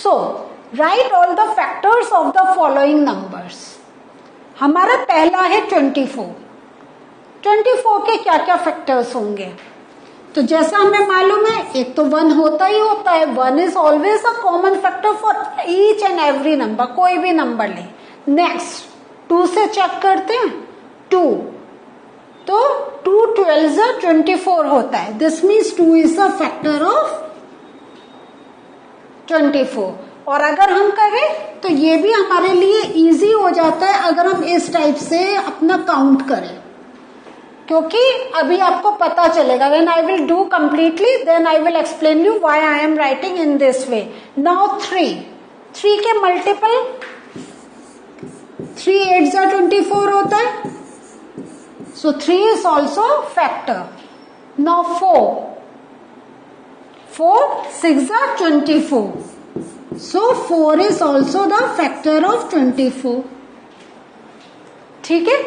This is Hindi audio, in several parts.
So right all the factors of the following numbers. हमारा पहला है 24। 24 के क्या क्या फैक्टर्स होंगे? तो जैसा हमें मालूम है, एक तो 1 होता ही होता है। 1 is always a common factor for each and every number, कोई भी नंबर ले। नेक्स्ट 2 से चेक करते हैं। 2, तो 2 12 24 होता है। This means 2 is a factor of 24। और अगर हम करें तो ये भी हमारे लिए इजी हो जाता है अगर हम इस टाइप से अपना काउंट करें, क्योंकि अभी आपको पता चलेगा। When I will do completely then I will explain you why I am writing in this way. Now 3 के मल्टीपल 3 8 24 होता है। So 3 is also factor. Now 4 6 24. So 4 is also the factor of 24. ठीक है।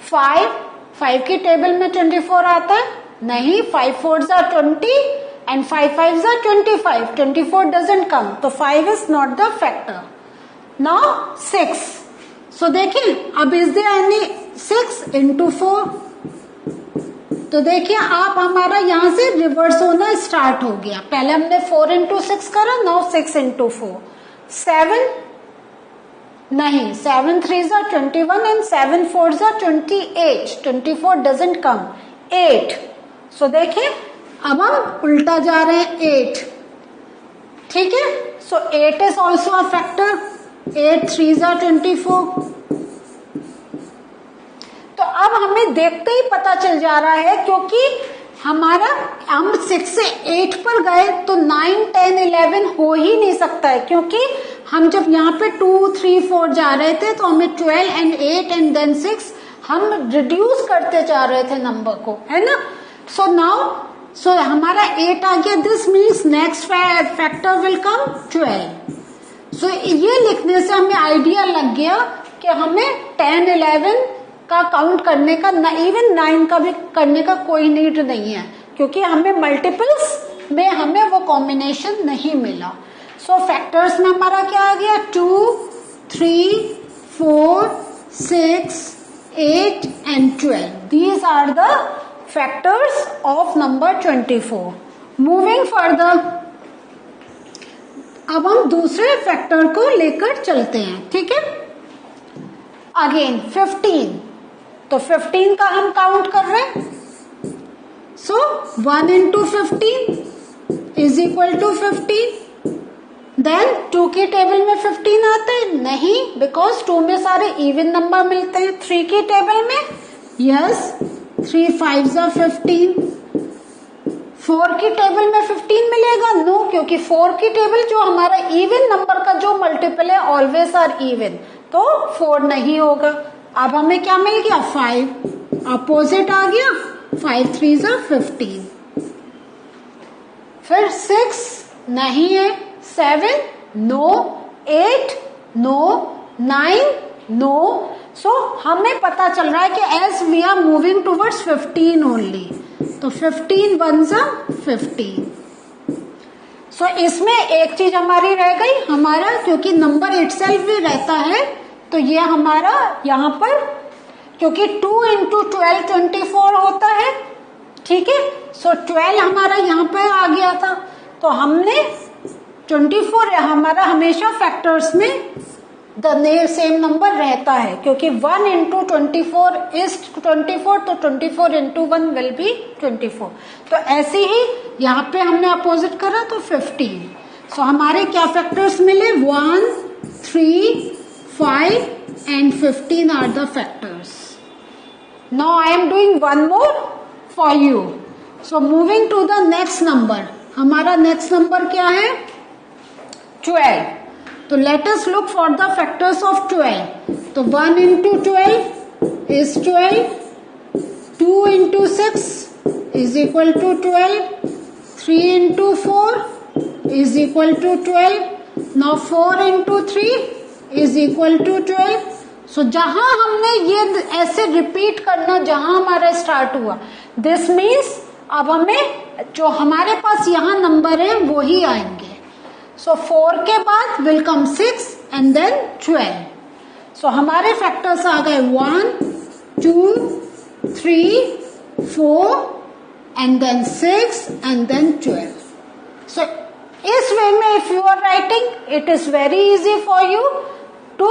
5 की टेबल में 24 आता है? नहीं। 5 4s are 20 and 5 5s are 25. 24 doesn't come, तो 5 is not the factor. Now 6. So देखिए, अब is there any 6 into 4? तो देखिए आप, हमारा यहां से रिवर्स होना स्टार्ट हो गया। पहले हमने 4 into 6 करा, नाउ 6 into 4. 7 नहीं। 7 3s are 21 and 7 4s are 28. 24 doesn't come. 8. सो देखिए अब हम उल्टा जा रहे हैं। 8, ठीक है। सो 8 is also a factor. 8 3s are 24. तो अब हमें देखते ही पता चल जा रहा है, क्योंकि हमारा हम 6 से 8 पर गए तो 9 10 11 हो ही नहीं सकता है, क्योंकि हम जब यहाँ पे 2 3 4 जा रहे थे तो हमें 12 and 8 and then 6 हम रिड्यूस करते जा रहे थे नंबर को, है ना। सो नाउ हमारा 8 आ गया। This means next factor will come 12। सो ये लिखने से हमें आइडिया लग गया कि हमें 10 11 का काउंट करने का, इवन 9 का भी करने का कोई नीड नहीं है, क्योंकि हमें मल्टीपल्स में हमें वो कॉम्बिनेशन नहीं मिला। सो फैक्टर्स में हमारा क्या आ गया? 2 3 4 6 8 and 12. These are the factors of number 24. Moving further, अब हम दूसरे फैक्टर को लेकर चलते हैं, ठीक है। अगेन 15, तो 15 का हम काउंट कर रहे हैं। So 1 into 15 is equal to 15. Then 2 की टेबल में 15 आता है? नहीं, बिकॉज 2 में सारे इवन नंबर मिलते हैं। 3 की टेबल में यस 3 5s are 15. 4 की टेबल में 15 मिलेगा? नो, क्योंकि 4 की टेबल जो हमारा इवन नंबर का जो मल्टीपल है ऑलवेज आर इवन, तो 4 नहीं होगा। अब हमें क्या मिल गया? 5 अपोजिट आ गया। 5 3s are 15. फिर 6 नहीं है। 7 नो। 8 नो। 9 नो। सो हमें पता चल रहा है कि as we are moving towards 15 only, तो 15 1s are 15. सो इसमें एक चीज हमारी रह गई, हमारा क्योंकि नंबर इटसेल्फ भी रहता है, तो ये हमारा यहाँ पर, क्योंकि 2 into 12 24 होता है, ठीक है। सो 12 हमारा यहाँ पर आ गया था, तो हमने 24 हमारा हमेशा फैक्टर्स में द सेम नंबर रहता है, क्योंकि 1 into 24 is 24, तो 24 into 1 will be 24. तो ऐसे ही यहाँ पे हमने अपोजिट करा तो 15. सो हमारे क्या फैक्टर्स मिले? 1 3 5 and 15 are the factors. Now I am doing one more for you. So moving to the next number. हमारा next number क्या है? 12. तो let us look for the factors of 12. तो 1 into 12 is 12. 2 into 6 is equal to 12. 3 into 4 is equal to 12. Now 4 into 3 is equal to 12. So जहां हमने ये ऐसे रिपीट करना, जहां हमारा स्टार्ट हुआ, दिस मीन्स अब हमें जो हमारे पास यहाँ नंबर है वो ही आएंगे. सो 4 के बाद will come 6 and then 12. So हमारे फैक्टर्स आ गए 1, 2, 3, 4 and then 6 and then 12. So इस वे में if you are writing it is very easy for you to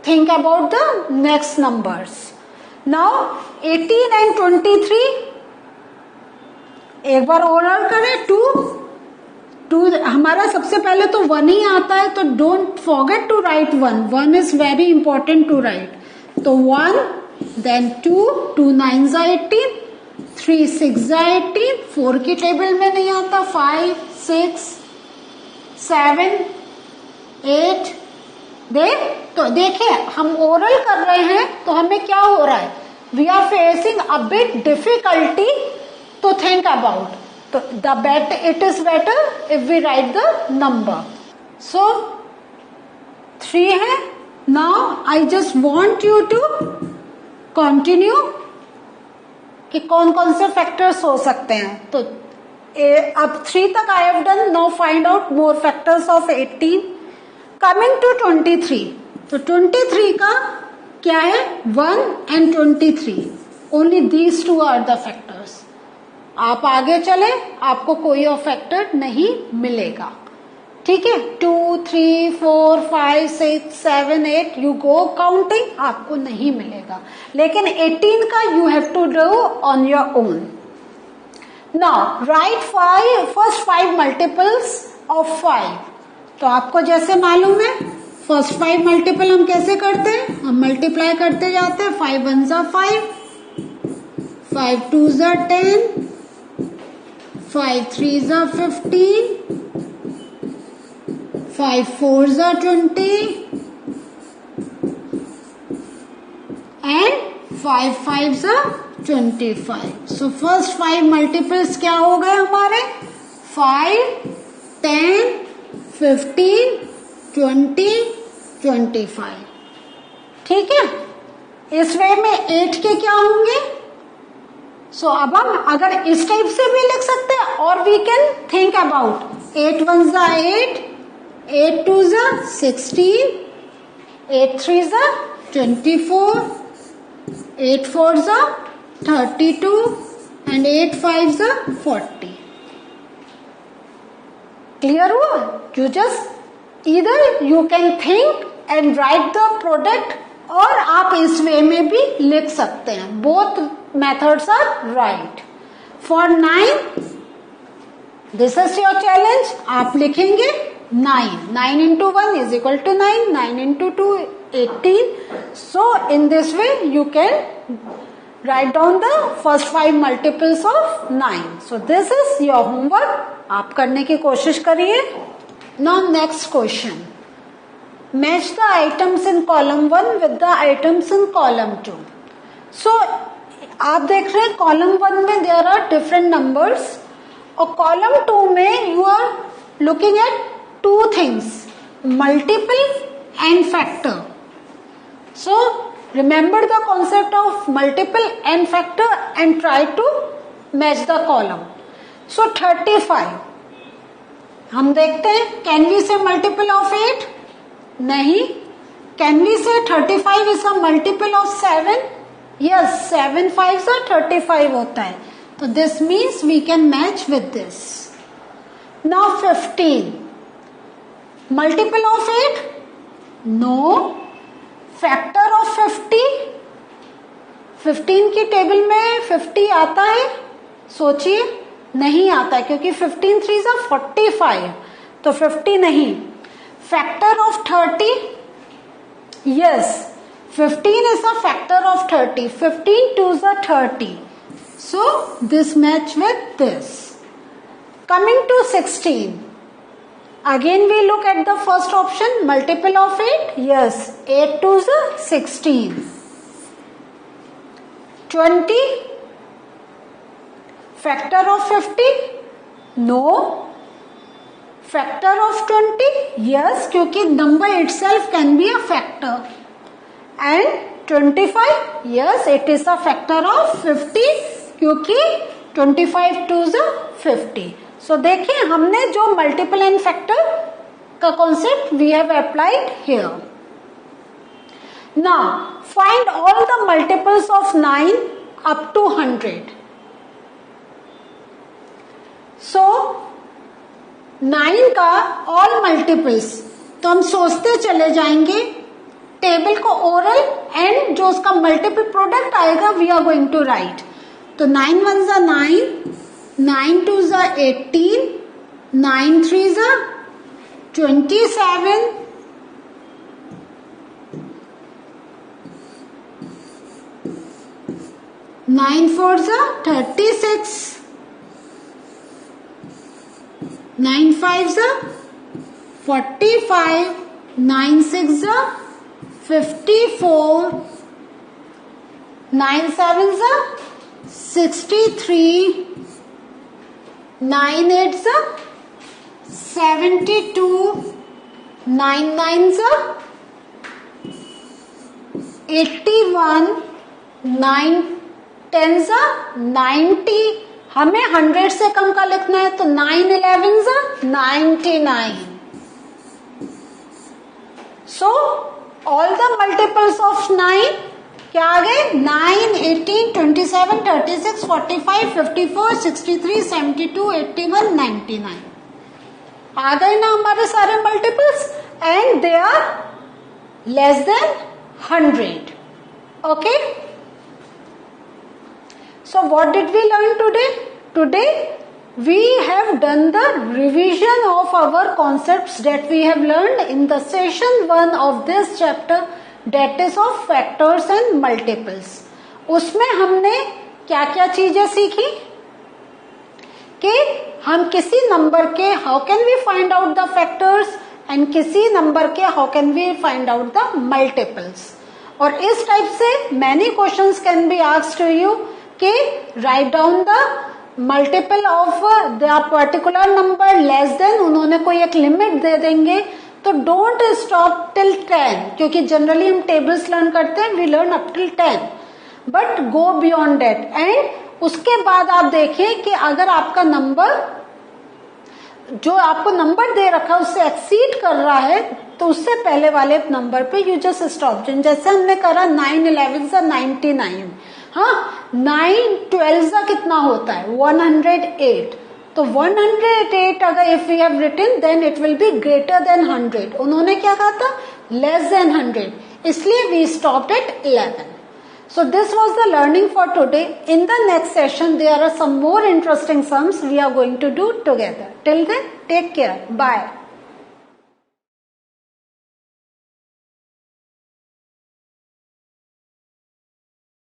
think about the next numbers. Now 18 and 23 एक बार ओरल करें. 2 हमारा सबसे पहले तो 1 ही आता है, तो don't forget to write 1. 1 is very important to write. तो 1 देन 2, 2 9 18, 3 6 18, 4 की टेबल में नहीं आता. 5 6 7 8 तो देखिए हम ओरल कर रहे हैं तो हमें क्या हो रहा है, we are facing a bit difficulty to think about. तो it is better if we write the number. So 3 है. Now I just want you to continue कि कौन कौन से फैक्टर्स हो सकते हैं. तो अब 3 तक I have done. Now find out more factors of 18. Coming to 23. तो 23 का क्या है, 1 and 23. Only these two are the factors. आप आगे चले आपको कोई और फैक्टर नहीं मिलेगा. ठीक है. 2 3 4 5 6 7 8 यू गो काउंटिंग, आपको नहीं मिलेगा. लेकिन 18 का you have to do on your own. Now write first 5 multiples of 5. तो आपको जैसे मालूम है फर्स्ट 5 मल्टीपल हम कैसे करते हैं, हम मल्टीप्लाई करते जाते हैं. 5 1 जा 5, 5 2 जा 10, 5 3 जा 15, 5 4 जा 20 and 5 5 जा 25. सो फर्स्ट 5 मल्टीपल्स क्या हो गए हमारे, 5 10 15 20 25. ठीक है. इस वे में 8 के क्या होंगे. सो अब हम अगर इस टाइप से भी लिख सकते हैं और वी कैन थिंक अबाउट 8 1 जा 8, 8 2 जा 16, 8 3 जा 24, 8 4 जा 32 एंड 8 5 जा 40. क्लियर हुआ. You just either you can think and write the product और आप इस वे में भी लिख सकते हैं. Both methods are right. For 9 this is your challenge. आप लिखेंगे 9 into 1 is equal to 9, 9 into 2 18. So in this way you can write down the first 5 multiples of 9. So this is your homework. आप करने की कोशिश करिए. Now next question. Match the items in column 1 with the items in column 2. So आप देख रहे हैं column 1 में there are different numbers और column 2 में you are looking at two things, multiple and factor. So remember the concept of multiple and factor and try to match the column. So 35 हम देखते हैं, can we say multiple of 8? नहीं. Can we say 35 is a multiple of 7? Yes, 7 5 से 35 होता है. तो this means we can match with this. Now 15 multiple of 8? No. Factor of 50? 15 की टेबल में 50 आता है? सोचिए, नहीं आता है क्योंकि 15 3 जा 45, तो 50 नहीं. Factor of 30? Yes, 15 is a factor of 30. 15 2 जा 30. So this match with this. Coming to 16, again we look at the first option, multiple of 8. Yes, 8 2 जा 16. 20 factor of 50? No. Factor of 20? Yes, क्योंकि number itself can be a factor. And 25? Yes, it is a factor of 50 क्योंकि 25 2 is 50. So देखिए हमने जो multiple and factor का concept we have applied here. Now find all the multiples of 9 up to 100. So 9 का all multiples तो हम सोचते चले जाएंगे, टेबल को ओरल एंड जो उसका मल्टीपल प्रोडक्ट आएगा we are going to write. तो 9 1 जा 9, 9 2 जा 18, 9 3 जा 27, 9 4 जा 36, 9 5 जा 45, 9 6 जा 54, 9 7 जा 63, 9 8 जा 72, 9 9 जा 81, 9 10 जा 90. हमें 100 से कम का लिखना है तो 9 11 जा 99. So all the multiples of 9 क्या आ गए? 9 18 27 36 45 54 63 72 81 99 आ गए ना हमारे सारे multiples, and they are less than 100. Okay, so what did we learn today? Today we have done the revision of our concepts that we have learned in the session 1 of this chapter, that is of factors and multiples. उसमें हमने क्या क्या चीजें सीखी कि हम किसी नंबर के how can we find out the factors and किसी नंबर के how can we find out the multiples. और इस टाइप से many questions can be asked to you कि write down the multiple of the particular number less than, उन्होंने कोई एक लिमिट दे देंगे तो डोंट स्टॉप टिल 10, क्योंकि जनरली हम टेबल्स लर्न करते हैं, we learn up till 10, but go beyond that. एंड उसके बाद आप देखिए कि अगर आपका नंबर जो आपको नंबर दे रखा है उससे एक्सीड कर रहा है तो उससे पहले वाले नंबर पे यू जस्ट स्टॉप. जैसे हमने करा 9 11 जा 99, हाँ 9 12 जा कितना होता है 108. तो 108 अगर if we have written then it will be greater than 100. उन्होंने क्या कहा था? लेस देन 100, इसलिए we stopped at 11. So this was the learning for today. In the next session there are some more interesting sums we are going to do together. Till then, take care. Bye.